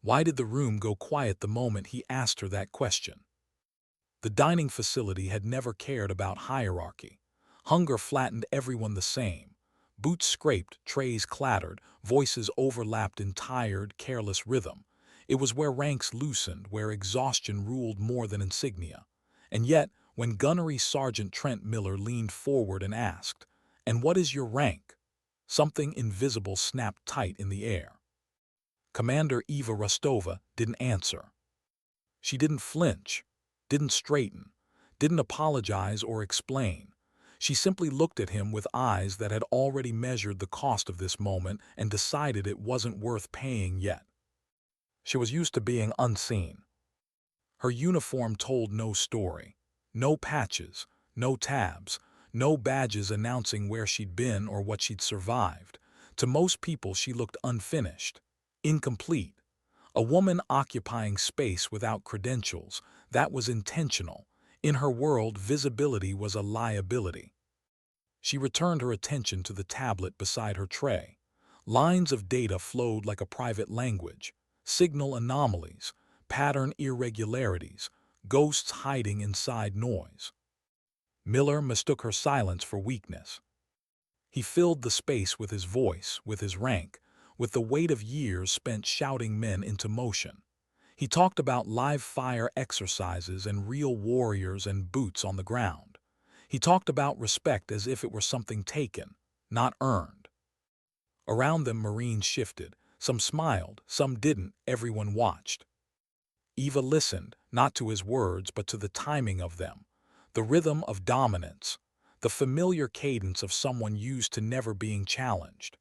Why did the room go quiet the moment he asked her that question? The dining facility had never cared about hierarchy. Hunger flattened everyone the same. Boots scraped, trays clattered, voices overlapped in tired, careless rhythm. It was where ranks loosened, where exhaustion ruled more than insignia. And yet, when Gunnery Sergeant Trent Miller leaned forward and asked, "And what is your rank?" something invisible snapped tight in the air. Commander Eva Rostova didn't answer. She didn't flinch, didn't straighten, didn't apologize or explain. She simply looked at him with eyes that had already measured the cost of this moment and decided it wasn't worth paying yet. She was used to being unseen. Her uniform told no story. No patches, no tabs, no badges announcing where she'd been or what she'd survived. To most people she looked unfinished, incomplete. A woman occupying space without credentials, that was intentional. In her world, visibility was a liability. She returned her attention to the tablet beside her tray. Lines of data flowed like a private language. Signal anomalies, pattern irregularities, ghosts hiding inside noise. Miller mistook her silence for weakness. He filled the space with his voice, with his rank, with the weight of years spent shouting men into motion. He talked about live fire exercises and real warriors and boots on the ground. He talked about respect as if it were something taken, not earned. Around them Marines shifted. Some smiled, some didn't, everyone watched. Eva listened, not to his words but to the timing of them, the rhythm of dominance, the familiar cadence of someone used to never being challenged.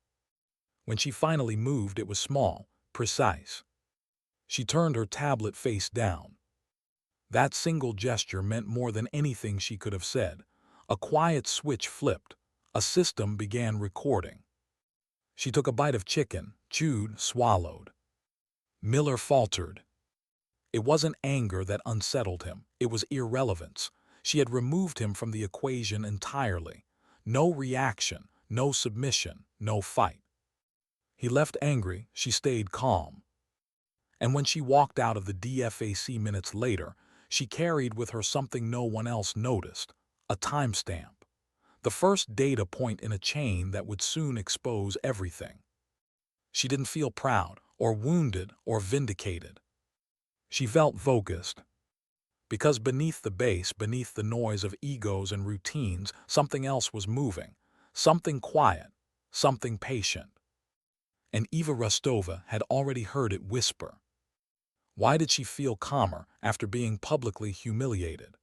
When she finally moved, it was small, precise. She turned her tablet face down. That single gesture meant more than anything she could have said. A quiet switch flipped. A system began recording. She took a bite of chicken, chewed, swallowed. Miller faltered. It wasn't anger that unsettled him. It was irrelevance. She had removed him from the equation entirely. No reaction, no submission, no fight. He left angry, she stayed calm. And when she walked out of the DFAC minutes later, she carried with her something no one else noticed, a timestamp. The first data point in a chain that would soon expose everything. She didn't feel proud, or wounded, or vindicated. She felt focused. Because beneath the base, beneath the noise of egos and routines, something else was moving. Something quiet, something patient. And Eva Rostova had already heard it whisper. Why did she feel calmer after being publicly humiliated?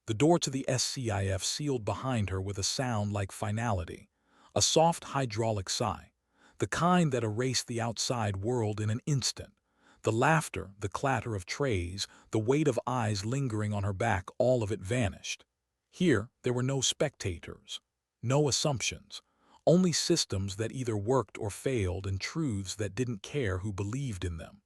The door to the SCIF sealed behind her with a sound like finality, a soft hydraulic sigh, the kind that erased the outside world in an instant. The laughter, the clatter of trays, the weight of eyes lingering on her back, all of it vanished. Here, there were no spectators, no assumptions, only systems that either worked or failed and truths that didn't care who believed in them.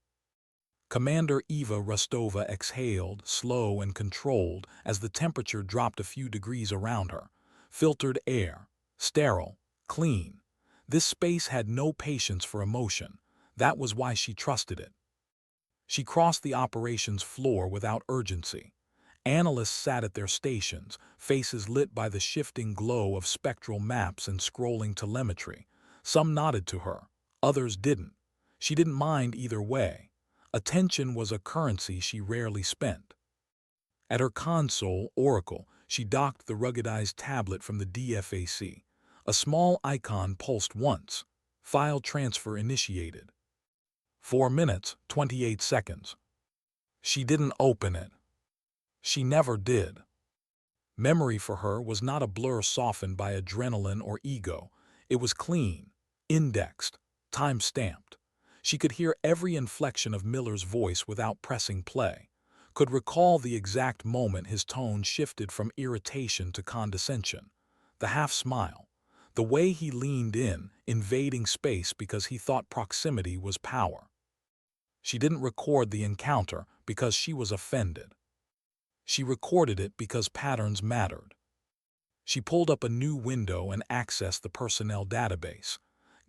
Commander Eva Rostova exhaled, slow and controlled, as the temperature dropped a few degrees around her. Filtered air, sterile, clean. This space had no patience for emotion. That was why she trusted it. She crossed the operations floor without urgency. Analysts sat at their stations, faces lit by the shifting glow of spectral maps and scrolling telemetry. Some nodded to her, others didn't. She didn't mind either way. Attention was a currency she rarely spent. At her console, Oracle, she docked the ruggedized tablet from the DFAC. A small icon pulsed once. File transfer initiated. 4 minutes, 28 seconds. She didn't open it. She never did. Memory for her was not a blur softened by adrenaline or ego. It was clean, indexed, time-stamped. She could hear every inflection of Miller's voice without pressing play, could recall the exact moment his tone shifted from irritation to condescension, the half-smile, the way he leaned in, invading space because he thought proximity was power. She didn't record the encounter because she was offended. She recorded it because patterns mattered. She pulled up a new window and accessed the personnel database.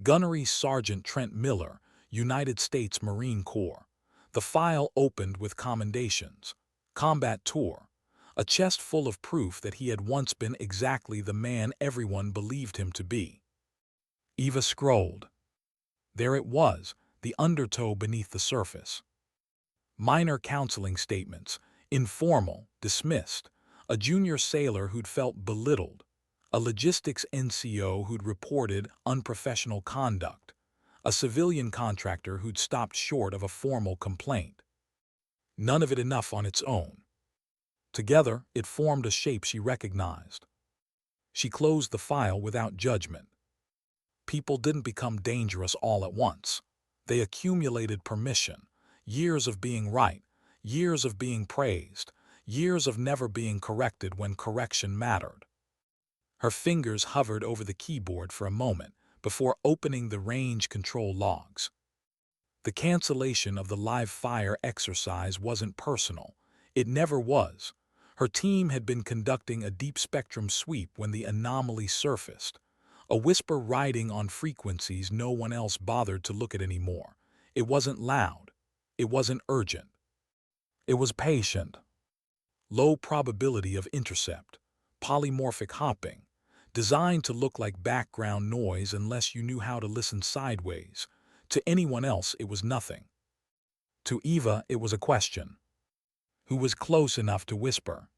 Gunnery Sergeant Trent Miller, United States Marine Corps. The file opened with commendations. Combat tour. A chest full of proof that he had once been exactly the man everyone believed him to be. Eva scrolled. There it was, the undertow beneath the surface. Minor counseling statements, informal, dismissed, a junior sailor who'd felt belittled, a logistics NCO who'd reported unprofessional conduct, a civilian contractor who'd stopped short of a formal complaint. None of it enough on its own. Together, it formed a shape she recognized. She closed the file without judgment. People didn't become dangerous all at once. They accumulated permission, years of being right, years of being praised, years of never being corrected when correction mattered. Her fingers hovered over the keyboard for a moment before opening the range control logs. The cancellation of the live fire exercise wasn't personal. It never was. Her team had been conducting a deep spectrum sweep when the anomaly surfaced, a whisper riding on frequencies no one else bothered to look at anymore. It wasn't loud. It wasn't urgent. It was patient. Low probability of intercept, polymorphic hopping, designed to look like background noise unless you knew how to listen sideways. To anyone else, it was nothing. To Eva, it was a question. Who was close enough to whisper?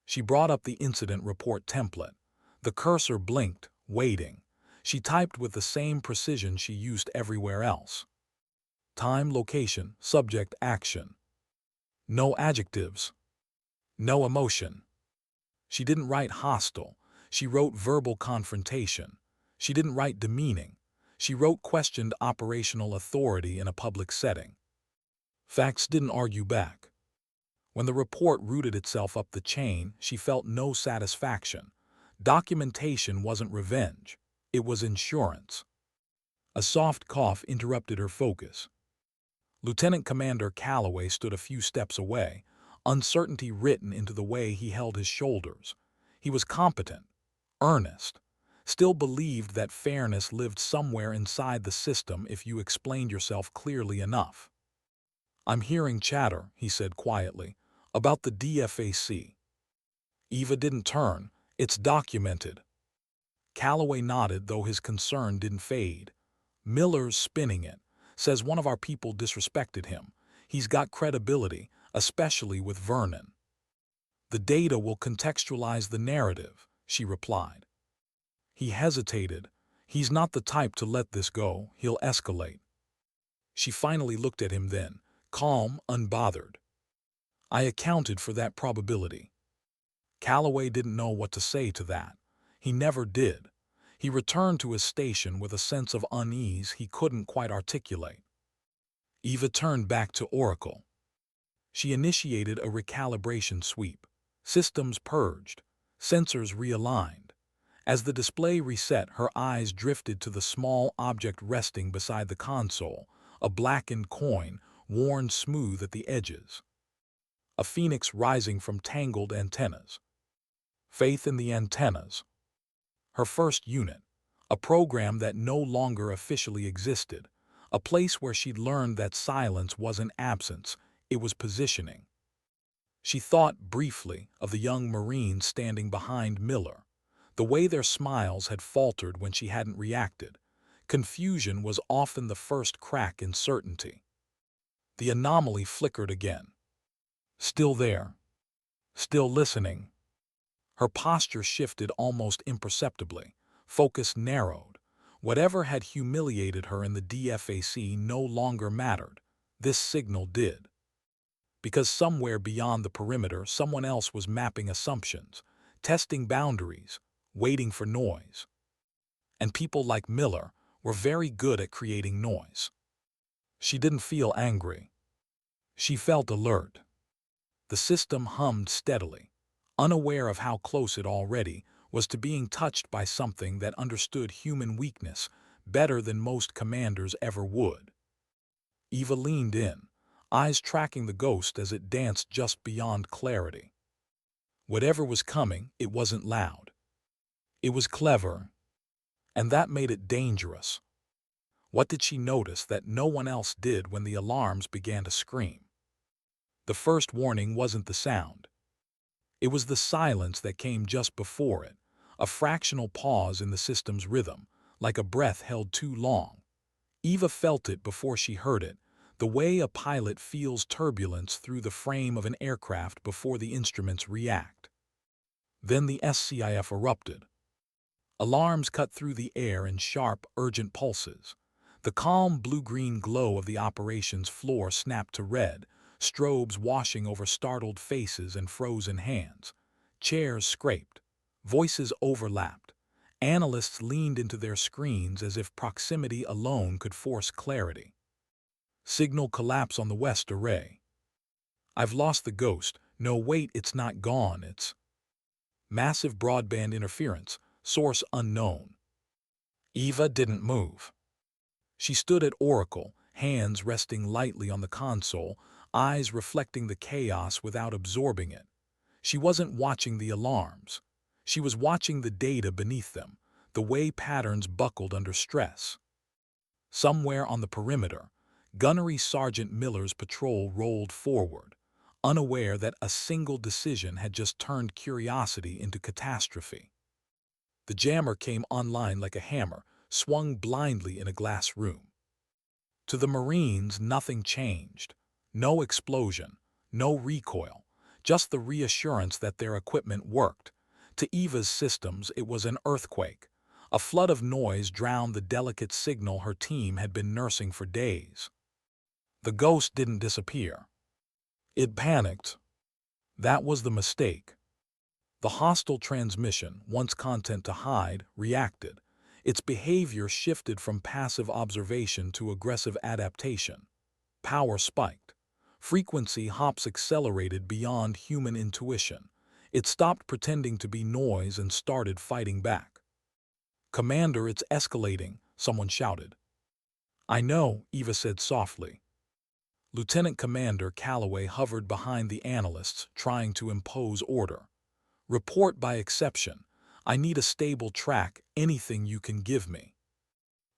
She brought up the incident report template. The cursor blinked, waiting. She typed with the same precision she used everywhere else. Time, location, subject, action. No adjectives. No emotion. She didn't write hostile. She wrote verbal confrontation. She didn't write demeaning. She wrote questioned operational authority in a public setting. Facts didn't argue back. When the report rooted itself up the chain, she felt no satisfaction. Documentation wasn't revenge. It was insurance. A soft cough interrupted her focus. Lieutenant Commander Calloway stood a few steps away, uncertainty written into the way he held his shoulders. He was competent, earnest, still believed that fairness lived somewhere inside the system if you explained yourself clearly enough. "I'm hearing chatter," he said quietly, "about the DFAC." Eva didn't turn. "It's documented." Calloway nodded, though his concern didn't fade. "Miller's spinning it. Says one of our people disrespected him. He's got credibility, especially with Vernon." "The data will contextualize the narrative," she replied. He hesitated. "He's not the type to let this go. He'll escalate." She finally looked at him then, calm, unbothered. "I accounted for that probability." Calloway didn't know what to say to that. He never did. He returned to his station with a sense of unease he couldn't quite articulate. Eva turned back to Oracle. She initiated a recalibration sweep. Systems purged. Sensors realigned. As the display reset, her eyes drifted to the small object resting beside the console, a blackened coin, worn smooth at the edges. A phoenix rising from tangled antennas. Faith in the antennas. Her first unit. A program that no longer officially existed. A place where she'd learned that silence wasn't absence, it was positioning. She thought briefly of the young Marines standing behind Miller. The way their smiles had faltered when she hadn't reacted. Confusion was often the first crack in certainty. The anomaly flickered again. Still there. Still listening. Her posture shifted almost imperceptibly. Focus narrowed. Whatever had humiliated her in the DFAC no longer mattered. This signal did. Because somewhere beyond the perimeter, someone else was mapping assumptions, testing boundaries, waiting for noise. And people like Miller were very good at creating noise. She didn't feel angry. She felt alert. The system hummed steadily, unaware of how close it already was to being touched by something that understood human weakness better than most commanders ever would. Eva leaned in, eyes tracking the ghost as it danced just beyond clarity. Whatever was coming, it wasn't loud. It was clever, and that made it dangerous. What did she notice that no one else did when the alarms began to scream? The first warning wasn't the sound. It was the silence that came just before it, a fractional pause in the system's rhythm, like a breath held too long. Eva felt it before she heard it, the way a pilot feels turbulence through the frame of an aircraft before the instruments react. Then the SCIF erupted. Alarms cut through the air in sharp, urgent pulses. The calm blue-green glow of the operations floor snapped to red, strobes washing over startled faces and frozen hands. Chairs scraped. Voices overlapped. Analysts leaned into their screens as if proximity alone could force clarity. Signal collapse on the west array. I've lost the ghost. No, wait, it's not gone, it's massive broadband interference, source unknown. Eva didn't move. She stood at Oracle, hands resting lightly on the console, eyes reflecting the chaos without absorbing it. She wasn't watching the alarms. She was watching the data beneath them, the way patterns buckled under stress. Somewhere on the perimeter, Gunnery Sergeant Miller's patrol rolled forward, unaware that a single decision had just turned curiosity into catastrophe. The jammer came online like a hammer, swung blindly in a glass room. To the Marines, nothing changed. No explosion, no recoil, just the reassurance that their equipment worked. To Eva's systems, it was an earthquake. A flood of noise drowned the delicate signal her team had been nursing for days. The ghost didn't disappear. It panicked. That was the mistake. The hostile transmission, once content to hide, reacted. Its behavior shifted from passive observation to aggressive adaptation. Power spiked. Frequency hops accelerated beyond human intuition. It stopped pretending to be noise and started fighting back. "Commander, it's escalating," someone shouted. "I know," Eva said softly. Lieutenant Commander Calloway hovered behind the analysts, trying to impose order. "Report by exception. I need a stable track, anything you can give me."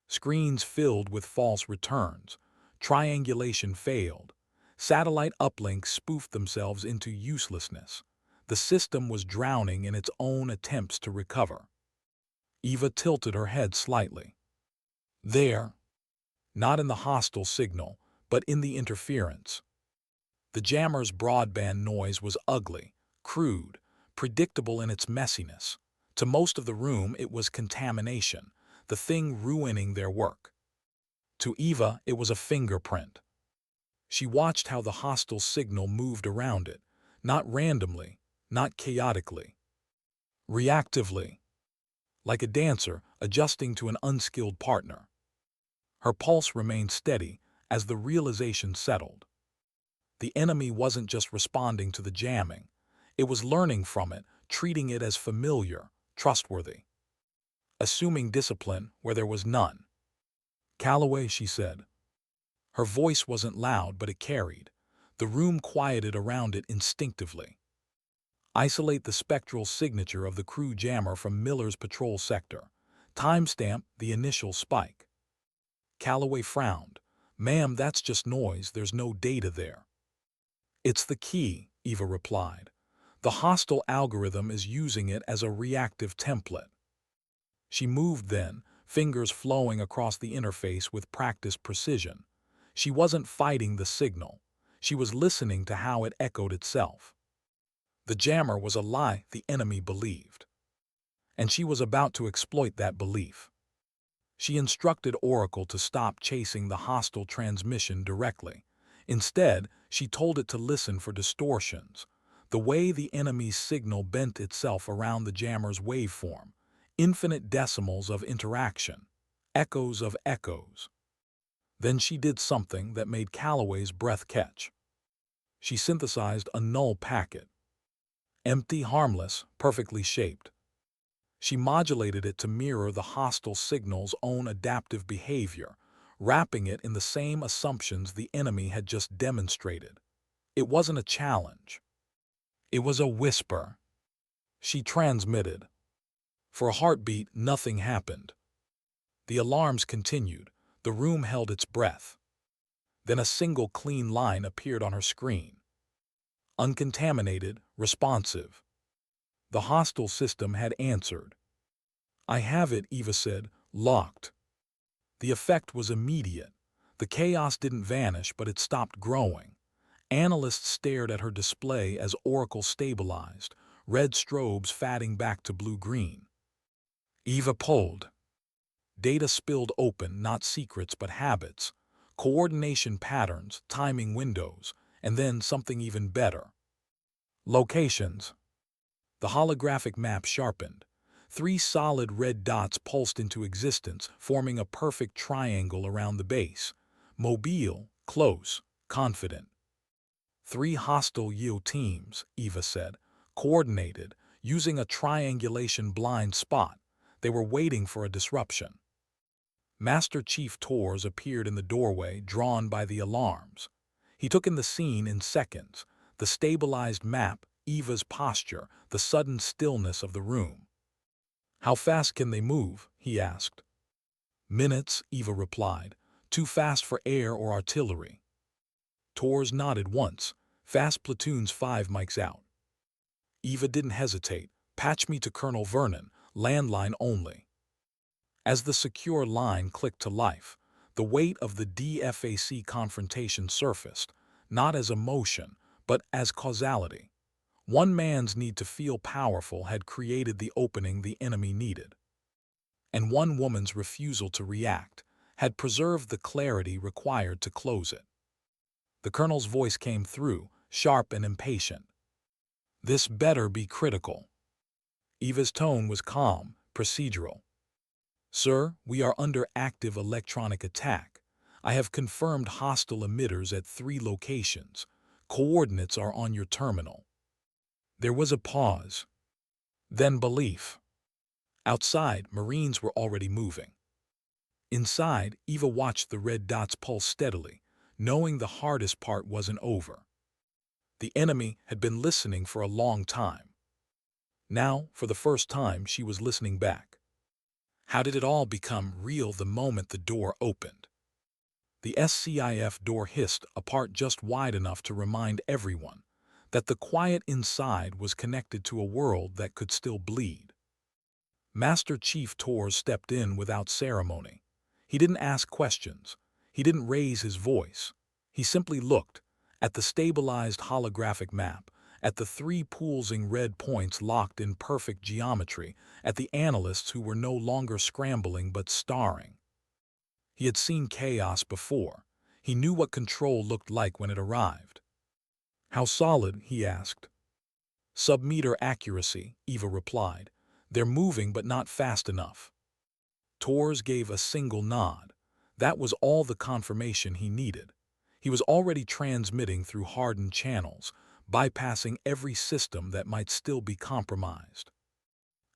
Screens filled with false returns. Triangulation failed. Satellite uplinks spoofed themselves into uselessness. The system was drowning in its own attempts to recover. Eva tilted her head slightly. There. Not in the hostile signal, but in the interference. The jammer's broadband noise was ugly, crude, predictable in its messiness. To most of the room, it was contamination, the thing ruining their work. To Eva, it was a fingerprint. She watched how the hostile signal moved around it, not randomly, not chaotically, reactively, like a dancer adjusting to an unskilled partner. Her pulse remained steady as the realization settled. The enemy wasn't just responding to the jamming. It was learning from it, treating it as familiar, trustworthy, assuming discipline where there was none. "Calloway," she said. Her voice wasn't loud, but it carried. The room quieted around it instinctively. "Isolate the spectral signature of the crew jammer from Miller's patrol sector. Timestamp the initial spike." Calloway frowned. "Ma'am, that's just noise. There's no data there." "It's the key," Eva replied. "The hostile algorithm is using it as a reactive template." She moved then, fingers flowing across the interface with practiced precision. She wasn't fighting the signal. She was listening to how it echoed itself. The jammer was a lie the enemy believed. And she was about to exploit that belief. She instructed Oracle to stop chasing the hostile transmission directly. Instead, she told it to listen for distortions, the way the enemy's signal bent itself around the jammer's waveform, infinite decimals of interaction, echoes of echoes. Then she did something that made Calloway's breath catch. She synthesized a null packet. Empty, harmless, perfectly shaped. She modulated it to mirror the hostile signal's own adaptive behavior, wrapping it in the same assumptions the enemy had just demonstrated. It wasn't a challenge. It was a whisper. She transmitted. For a heartbeat, nothing happened. The alarms continued. The room held its breath. Then a single clean line appeared on her screen. Uncontaminated, responsive. The hostile system had answered. "I have it," Eva said, "locked." The effect was immediate. The chaos didn't vanish, but it stopped growing. Analysts stared at her display as Oracle stabilized, red strobes fading back to blue-green. Eva pulled. Data spilled open, not secrets but habits, coordination patterns, timing windows, and then something even better. Locations. The holographic map sharpened. 3 solid red dots pulsed into existence, forming a perfect triangle around the base. Mobile, close, confident. 3 hostile Yeo teams, Eva said, coordinated, using a triangulation blind spot. They were waiting for a disruption. Master Chief Tors appeared in the doorway, drawn by the alarms. He took in the scene in seconds, the stabilized map, Eva's posture, the sudden stillness of the room. "How fast can they move?" he asked. "Minutes," Eva replied. "Too fast for air or artillery." Tors nodded once. "Fast platoons 5 mics out." Eva didn't hesitate. "Patch me to Colonel Vernon, landline only." As the secure line clicked to life, the weight of the DFAC confrontation surfaced, not as emotion, but as causality. One man's need to feel powerful had created the opening the enemy needed. And one woman's refusal to react had preserved the clarity required to close it. The colonel's voice came through, sharp and impatient. "This better be critical." Eva's tone was calm, procedural. "Sir, we are under active electronic attack. I have confirmed hostile emitters at 3 locations. Coordinates are on your terminal." There was a pause. Then belief. Outside, Marines were already moving. Inside, Eva watched the red dots pulse steadily, knowing the hardest part wasn't over. The enemy had been listening for a long time. Now, for the first time, she was listening back. How did it all become real the moment the door opened? The SCIF door hissed apart just wide enough to remind everyone that the quiet inside was connected to a world that could still bleed. Master Chief Tors stepped in without ceremony. He didn't ask questions. He didn't raise his voice. He simply looked at the stabilized holographic map, at the 3 pulsing red points locked in perfect geometry, at the analysts who were no longer scrambling but starring. He had seen chaos before. He knew what control looked like when it arrived. "How solid?" he asked. "Sub-meter accuracy," Eva replied. "They're moving but not fast enough." Tors gave a single nod. That was all the confirmation he needed. He was already transmitting through hardened channels, bypassing every system that might still be compromised.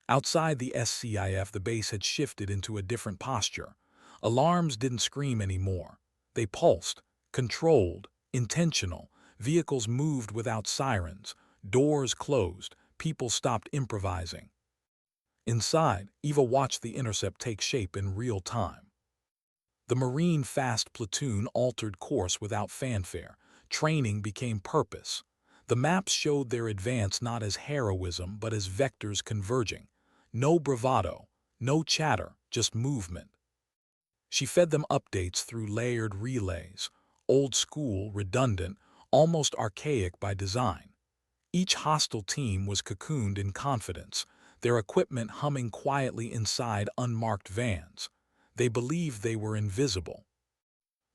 Outside the SCIF, the base had shifted into a different posture. Alarms didn't scream anymore. They pulsed, controlled, intentional. Vehicles moved without sirens. Doors closed. People stopped improvising. Inside, Eva watched the intercept take shape in real time. The Marine Fast Platoon altered course without fanfare. Training became purpose. The maps showed their advance not as heroism but as vectors converging. No bravado, no chatter, just movement. She fed them updates through layered relays, old school, redundant, almost archaic by design. Each hostile team was cocooned in confidence, their equipment humming quietly inside unmarked vans. They believed they were invisible.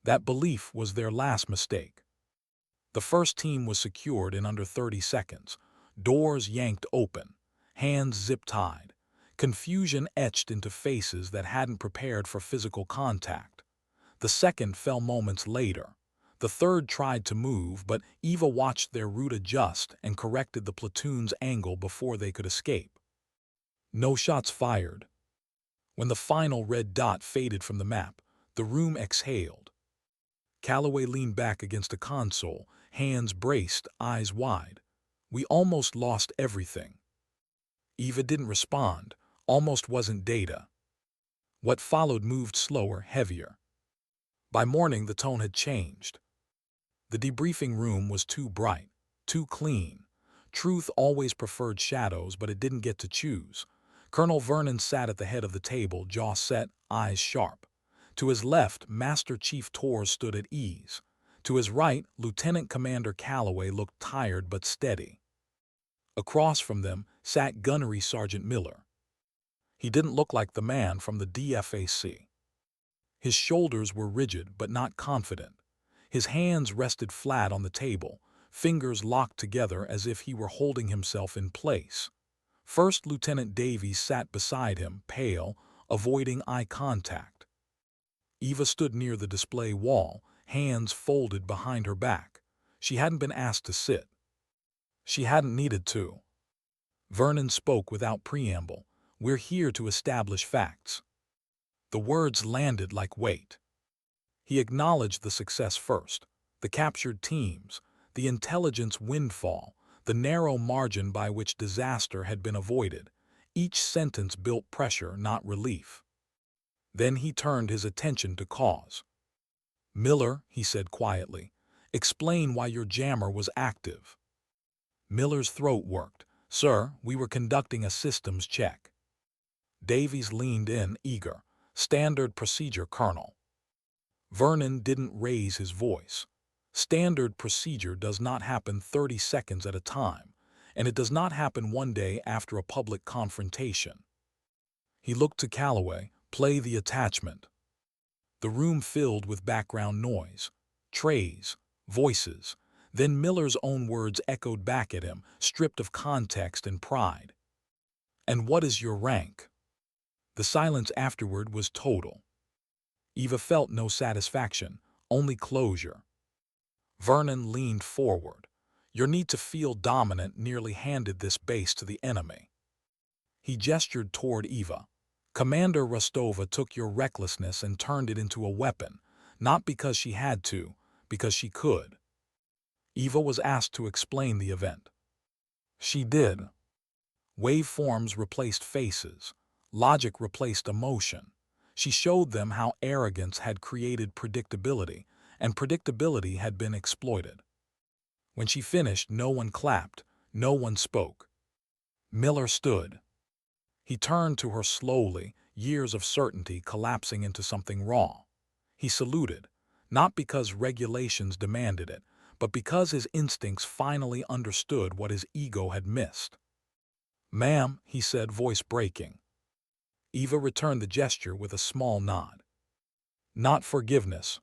That belief was their last mistake. The first team was secured in under 30 seconds. Doors yanked open, hands zip-tied, confusion etched into faces that hadn't prepared for physical contact. The second fell moments later. The third tried to move, but Eva watched their route adjust and corrected the platoon's angle before they could escape. No shots fired. When the final red dot faded from the map, the room exhaled. Calloway leaned back against a console, hands braced, eyes wide. "We almost lost everything." Eva didn't respond. Almost wasn't data. What followed moved slower, heavier. By morning, the tone had changed. The debriefing room was too bright, too clean. Truth always preferred shadows, but it didn't get to choose. Colonel Vernon sat at the head of the table, jaw set, eyes sharp. To his left, Master Chief Torres stood at ease. To his right, Lieutenant Commander Calloway looked tired but steady. Across from them sat Gunnery Sergeant Miller. He didn't look like the man from the DFAC. His shoulders were rigid but not confident. His hands rested flat on the table, fingers locked together as if he were holding himself in place. First Lieutenant Davies sat beside him, pale, avoiding eye contact. Eva stood near the display wall, hands folded behind her back. She hadn't been asked to sit. She hadn't needed to. Vernon spoke without preamble. "We're here to establish facts." The words landed like weight. He acknowledged the success first, the captured teams, the intelligence windfall, the narrow margin by which disaster had been avoided. Each sentence built pressure, not relief. Then he turned his attention to cause. "Miller," he said quietly, "explain why your jammer was active." Miller's throat worked. "Sir, we were conducting a systems check." Davies leaned in, eager. "Standard procedure, Colonel." Vernon didn't raise his voice. Standard procedure does not happen 30 seconds at a time, and it does not happen one day after a public confrontation. He looked to Calloway. "Play the attachment." The room filled with background noise, trays, voices. Then Miller's own words echoed back at him, stripped of context and pride. "And what is your rank?" The silence afterward was total. Eva felt no satisfaction, only closure. Vernon leaned forward. "Your need to feel dominant nearly handed this base to the enemy." He gestured toward Eva. "Commander Rostova took your recklessness and turned it into a weapon, not because she had to, because she could." Eva was asked to explain the event. She did. Waveforms replaced faces. Logic replaced emotion. She showed them how arrogance had created predictability, and predictability had been exploited. When she finished, no one clapped, no one spoke. Miller stood. He turned to her slowly, years of certainty collapsing into something raw. He saluted, not because regulations demanded it, but because his instincts finally understood what his ego had missed. "Ma'am," he said, voice breaking. Eva returned the gesture with a small nod. Not forgiveness.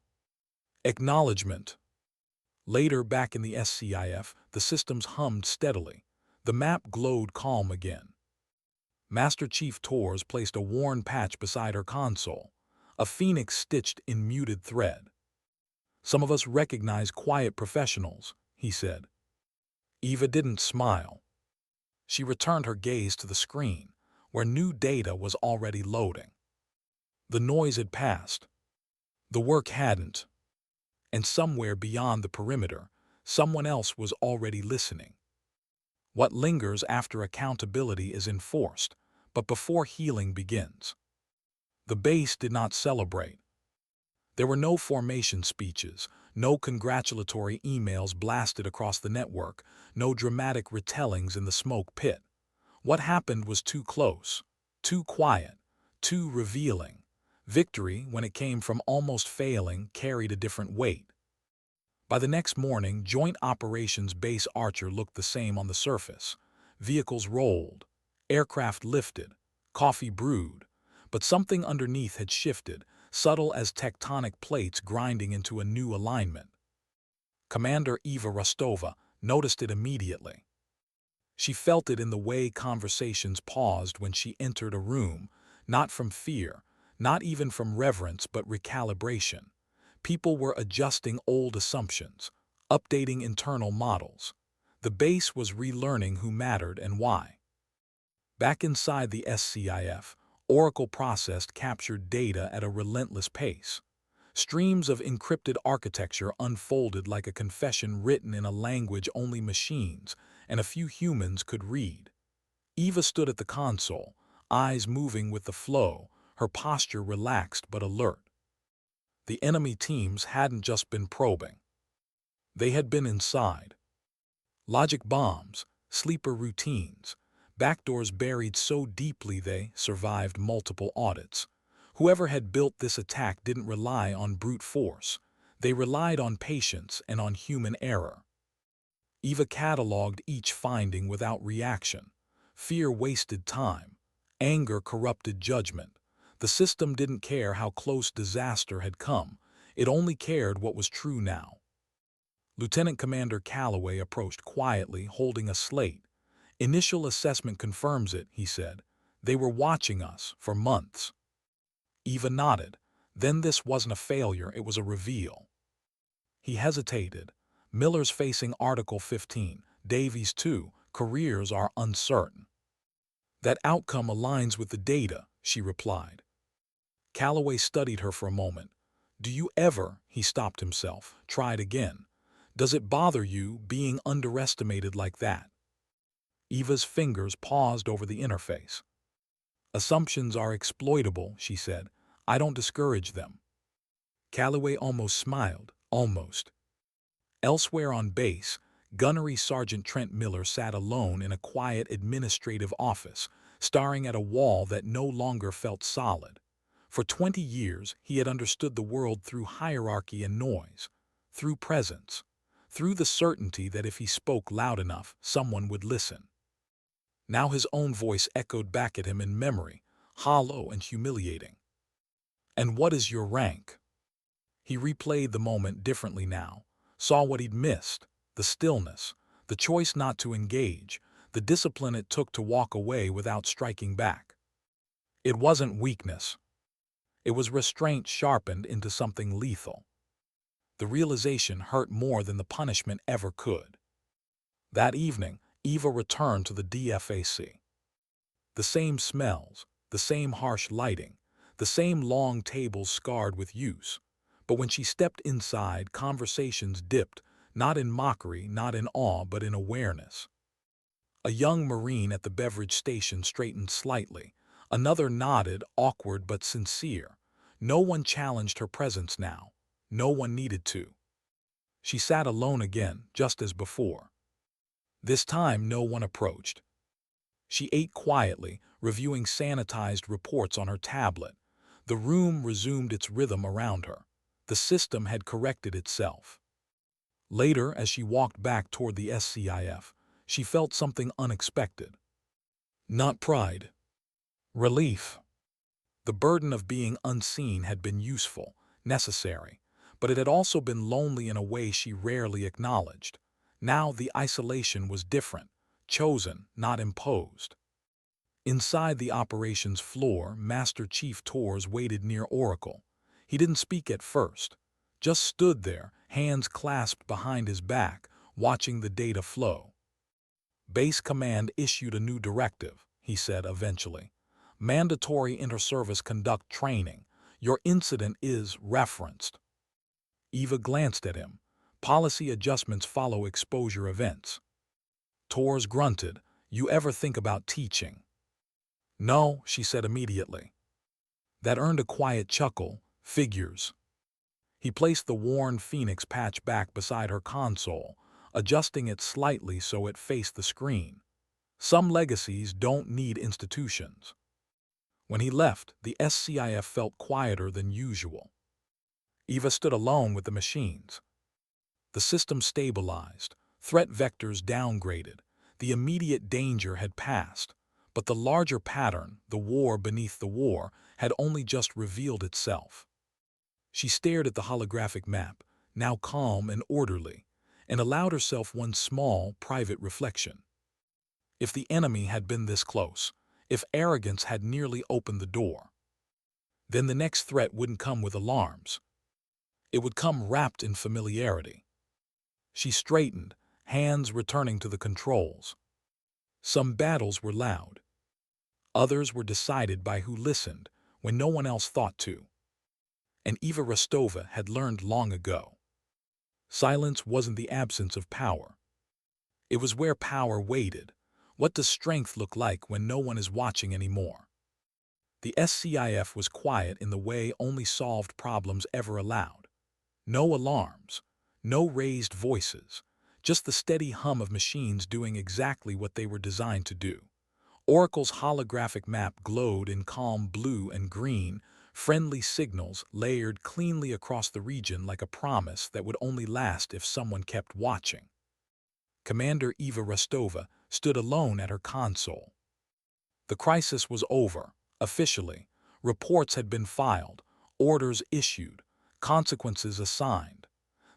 Acknowledgement. Later, back in the SCIF, the systems hummed steadily. The map glowed calm again. Master Chief Torres placed a worn patch beside her console, a phoenix stitched in muted thread. "Some of us recognize quiet professionals," he said. Eva didn't smile. She returned her gaze to the screen, where new data was already loading. The noise had passed. The work hadn't. And somewhere beyond the perimeter, someone else was already listening. What lingers after accountability is enforced, but before healing begins. The base did not celebrate. There were no formation speeches, no congratulatory emails blasted across the network, no dramatic retellings in the smoke pit. What happened was too close, too quiet, too revealing. Victory, when it came from almost failing, carried a different weight. By the next morning, Joint Operations Base Archer looked the same on the surface. Vehicles rolled, aircraft lifted, coffee brewed, but something underneath had shifted, subtle as tectonic plates grinding into a new alignment. Commander Eva Rostova noticed it immediately. She felt it in the way conversations paused when she entered a room, not from fear, not even from reverence, but recalibration. People were adjusting old assumptions, updating internal models. The base was relearning who mattered and why. Back inside the SCIF, Oracle processed captured data at a relentless pace. Streams of encrypted architecture unfolded like a confession written in a language only machines and a few humans could read. Eva stood at the console, eyes moving with the flow, her posture relaxed but alert. The enemy teams hadn't just been probing. They had been inside. Logic bombs, sleeper routines, backdoors buried so deeply they survived multiple audits. Whoever had built this attack didn't rely on brute force. They relied on patience and on human error. Eva cataloged each finding without reaction. Fear wasted time. Anger corrupted judgment. The system didn't care how close disaster had come. It only cared what was true now. Lieutenant Commander Calloway approached quietly, holding a slate. "Initial assessment confirms it," he said. "They were watching us for months." Eva nodded. Then this wasn't a failure, it was a reveal. He hesitated. "Miller's facing Article 15. Davies too. Careers are uncertain." "That outcome aligns with the data," she replied. Calloway studied her for a moment. "Do you ever," he stopped himself, tried again, "does it bother you being underestimated like that?" Eva's fingers paused over the interface. "Assumptions are exploitable," she said. "I don't discourage them." Calloway almost smiled. Almost. Elsewhere on base, Gunnery Sergeant Trent Miller sat alone in a quiet administrative office, staring at a wall that no longer felt solid. For 20 years, he had understood the world through hierarchy and noise, through presence, through the certainty that if he spoke loud enough, someone would listen. Now his own voice echoed back at him in memory, hollow and humiliating. "And what is your rank?" He replayed the moment differently now, saw what he'd missed, the stillness, the choice not to engage, the discipline it took to walk away without striking back. It wasn't weakness. It was restraint sharpened into something lethal. The realization hurt more than the punishment ever could. That evening, Eva returned to the DFAC. The same smells, the same harsh lighting, the same long tables scarred with use. But when she stepped inside, conversations dipped, not in mockery, not in awe, but in awareness. A young Marine at the beverage station straightened slightly. Another nodded, awkward but sincere. No one challenged her presence now. No one needed to. She sat alone again, just as before. This time no one approached. She ate quietly, reviewing sanitized reports on her tablet. The room resumed its rhythm around her. The system had corrected itself. Later, as she walked back toward the SCIF, she felt something unexpected. Not pride. Relief. The burden of being unseen had been useful, necessary, but it had also been lonely in a way she rarely acknowledged. Now the isolation was different, chosen, not imposed. Inside the operations floor, Master Chief Torres waited near Oracle. He didn't speak at first, just stood there, hands clasped behind his back, watching the data flow. "Base Command issued a new directive," he said eventually. "Mandatory inter-service conduct training. Your incident is referenced." Eva glanced at him. "Policy adjustments follow exposure events." Torres grunted. "You ever think about teaching?" "No," she said immediately. That earned a quiet chuckle. "Figures." He placed the worn Phoenix patch back beside her console, adjusting it slightly so it faced the screen. Some legacies don't need institutions. When he left, the SCIF felt quieter than usual. Eva stood alone with the machines. The system stabilized, threat vectors downgraded, the immediate danger had passed, but the larger pattern, the war beneath the war, had only just revealed itself. She stared at the holographic map, now calm and orderly, and allowed herself one small, private reflection. If the enemy had been this close, if arrogance had nearly opened the door, then the next threat wouldn't come with alarms. It would come wrapped in familiarity. She straightened, hands returning to the controls. Some battles were loud. Others were decided by who listened when no one else thought to. And Eva Rostova had learned long ago. Silence wasn't the absence of power. It was where power waited. What does strength look like when no one is watching anymore? The SCIF was quiet in the way only solved problems ever allowed. No alarms, no raised voices, just the steady hum of machines doing exactly what they were designed to do. Oracle's holographic map glowed in calm blue and green, friendly signals layered cleanly across the region like a promise that would only last if someone kept watching. Commander Eva Rostova stood alone at her console. The crisis was over, officially. Reports had been filed, orders issued, consequences assigned.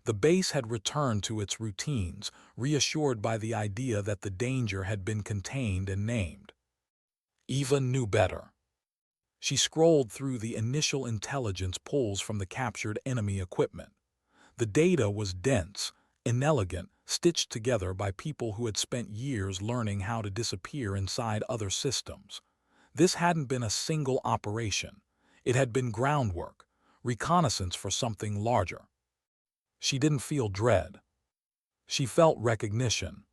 The base had returned to its routines, reassured by the idea that the danger had been contained and named. Eva knew better. She scrolled through the initial intelligence pulls from the captured enemy equipment. The data was dense, inelegant, stitched together by people who had spent years learning how to disappear inside other systems. This hadn't been a single operation. It had been groundwork, reconnaissance for something larger. She didn't feel dread. She felt recognition.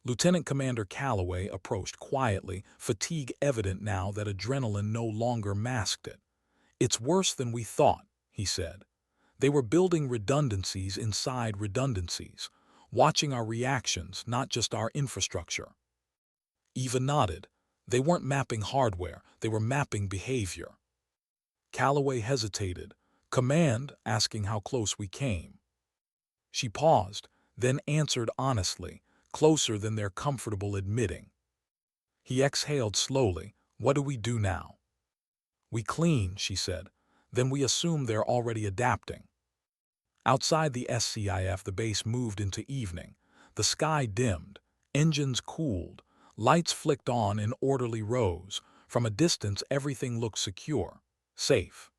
Lieutenant Commander Calloway approached quietly, fatigue evident now that adrenaline no longer masked it. "It's worse than we thought," he said. "They were building redundancies inside redundancies, watching our reactions, not just our infrastructure." Eva nodded. They weren't mapping hardware, they were mapping behavior. Calloway hesitated. "Command," asking how close we came. She paused, then answered honestly, "Closer than they're comfortable admitting." He exhaled slowly. "What do we do now?" "We clean," she said. "Then we assume they're already adapting." Outside the SCIF, the base moved into evening. The sky dimmed, engines cooled, lights flicked on in orderly rows. From a distance, everything looked secure, safe.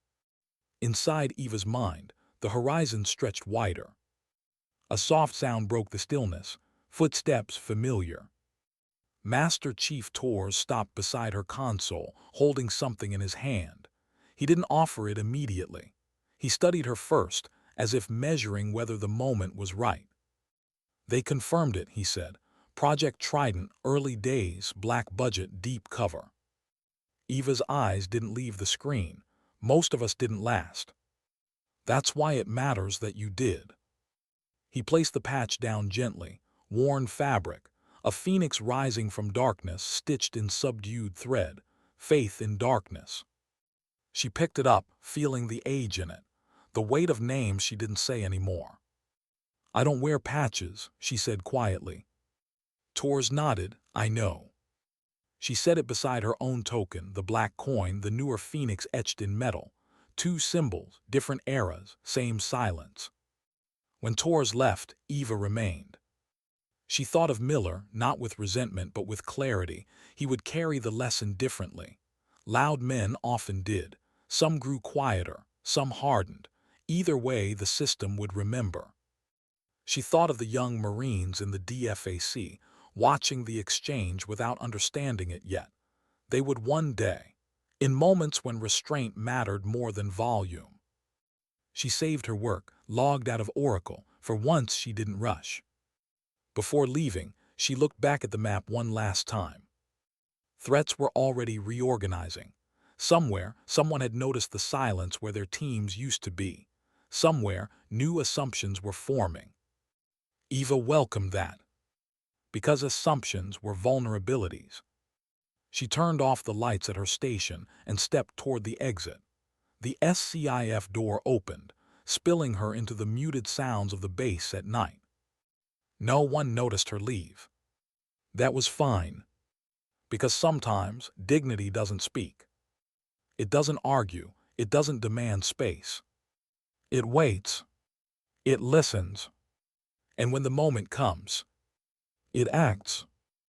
Inside Eva's mind, the horizon stretched wider. A soft sound broke the stillness, footsteps familiar. Master Chief Torres stopped beside her console, holding something in his hand. He didn't offer it immediately. He studied her first, as if measuring whether the moment was right. "They confirmed it," he said. "Project Trident, early days, black budget, deep cover." Eva's eyes didn't leave the screen. "Most of us didn't last. That's why it matters that you did." He placed the patch down gently, worn fabric, a phoenix rising from darkness stitched in subdued thread, faith in darkness. She picked it up, feeling the age in it, the weight of names she didn't say anymore. "I don't wear patches," she said quietly. Torres nodded. "I know." She set it beside her own token, the black coin, the newer phoenix etched in metal. Two symbols, different eras, same silence. When Torres left, Eva remained. She thought of Miller, not with resentment but with clarity. He would carry the lesson differently. Loud men often did. Some grew quieter, some hardened. Either way, the system would remember. She thought of the young Marines in the DFAC, watching the exchange without understanding it yet. They would one day, in moments when restraint mattered more than volume. She saved her work, logged out of Oracle. For once, she didn't rush. Before leaving, she looked back at the map one last time. Threats were already reorganizing. Somewhere, someone had noticed the silence where their teams used to be. Somewhere, new assumptions were forming. Eva welcomed that, because assumptions were vulnerabilities. She turned off the lights at her station and stepped toward the exit. The SCIF door opened, spilling her into the muted sounds of the base at night. No one noticed her leave. That was fine, because sometimes dignity doesn't speak. It doesn't argue, it doesn't demand space. It waits, it listens, and when the moment comes, it acts.